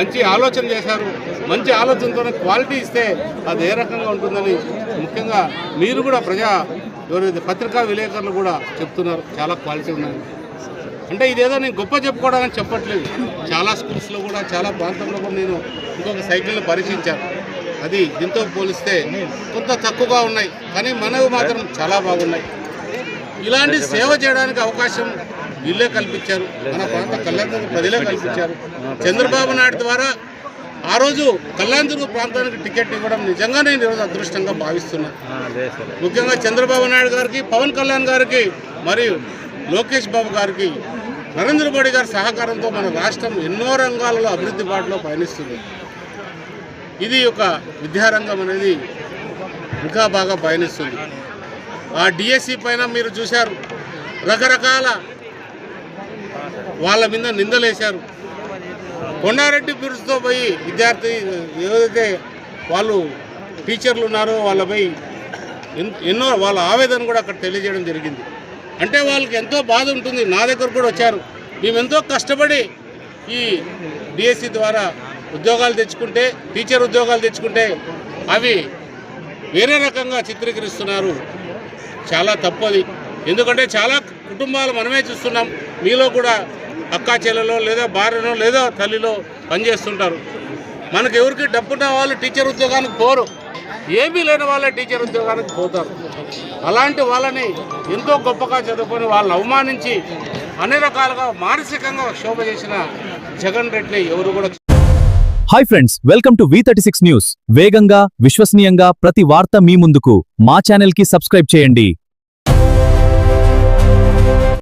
మంచి ఆలోచన చేశారు. మంచి ఆలోచనతోనే క్వాలిటీ ఇస్తే అది ఏ రకంగా ఉంటుందని ముఖ్యంగా మీరు కూడా ఎవరైతే పత్రికా విలేకరులు కూడా చెప్తున్నారు చాలా క్వాలిటీ ఉన్నాయి. అంటే ఇదేదో నేను గొప్ప చెప్పుకోవడానికి చెప్పట్లేదు. చాలా స్కూల్స్లో కూడా చాలా ప్రాంతంలో కూడా నేను ఇంకొక సైకిల్ని పరీక్షించాను. అది దీంతో పోలిస్తే కొంత తక్కువగా ఉన్నాయి, కానీ మనవి మాత్రం చాలా బాగున్నాయి. ఇలాంటి సేవ చేయడానికి అవకాశం వీళ్ళే కల్పించారు, మన ప్రాంత కళ్యాణదుర్గ ప్రజలే కల్పించారు. చంద్రబాబు నాయుడు ద్వారా ఆ రోజు కళ్యాణదుర్గ ప్రాంతానికి టికెట్ ఇవ్వడం నిజంగా నేను ఈరోజు అదృష్టంగా భావిస్తున్నాను. ముఖ్యంగా చంద్రబాబు నాయుడు గారికి, పవన్ కళ్యాణ్ గారికి మరియు లోకేష్ బాబు గారికి, నరేంద్ర మోడీ గారి సహకారంతో మన రాష్ట్రం ఎన్నో రంగాలలో అభివృద్ధి బాటలో పయనిస్తుంది. ఇది ఒక విద్యారంగం అనేది ఇంకా బాగా పయనిస్తుంది. ఆ డిఎస్సి పైన మీరు చూశారు, రకరకాల వాళ్ళ మీద నిందలేశారు. కొండారెడ్డి బిరుసుతో పోయి విద్యార్థి ఏదైతే వాళ్ళు టీచర్లు ఉన్నారో వాళ్ళపై ఎన్నో వాళ్ళ ఆవేదన కూడా అక్కడ తెలియజేయడం జరిగింది. అంటే వాళ్ళకి ఎంతో బాధ ఉంటుంది. నా దగ్గర కూడా వచ్చారు, మేము ఎంతో కష్టపడి ఈ డిఎస్సి ద్వారా ఉద్యోగాలు తెచ్చుకుంటే, టీచర్ ఉద్యోగాలు తెచ్చుకుంటే అవి వేరే రకంగా చిత్రీకరిస్తున్నారు. చాలా తప్పది. ఎందుకంటే చాలా కుటుంబాలు మనమే చూస్తున్నాం. మీలో కూడా అక్కా చెల్లెలో లేదా భార్యనో లేదా తల్లిలో పనిచేస్తుంటారు. మనకు ఎవరికి డబ్బున్న వాళ్ళు టీచర్ ఉద్యోగానికి పోరు, ఏమీ లేని వాళ్ళే టీచర్ ఉద్యోగానికి పోతారు. అలాంటి వాళ్ళని ఎంతో గొప్పగా చదువుకొని వాళ్ళని అవమానించి అన్ని రకాలుగా మానసికంగా క్షోభ చేసిన జగన్ రెడ్డి ఎవరు కూడా. Hi friends, welcome to V36 news. వేగంగా, విశ్వసనీయంగా ప్రతి వార్త మీ ముందుకు మా ఛానల్ కి సబ్స్క్రైబ్ చేయండి.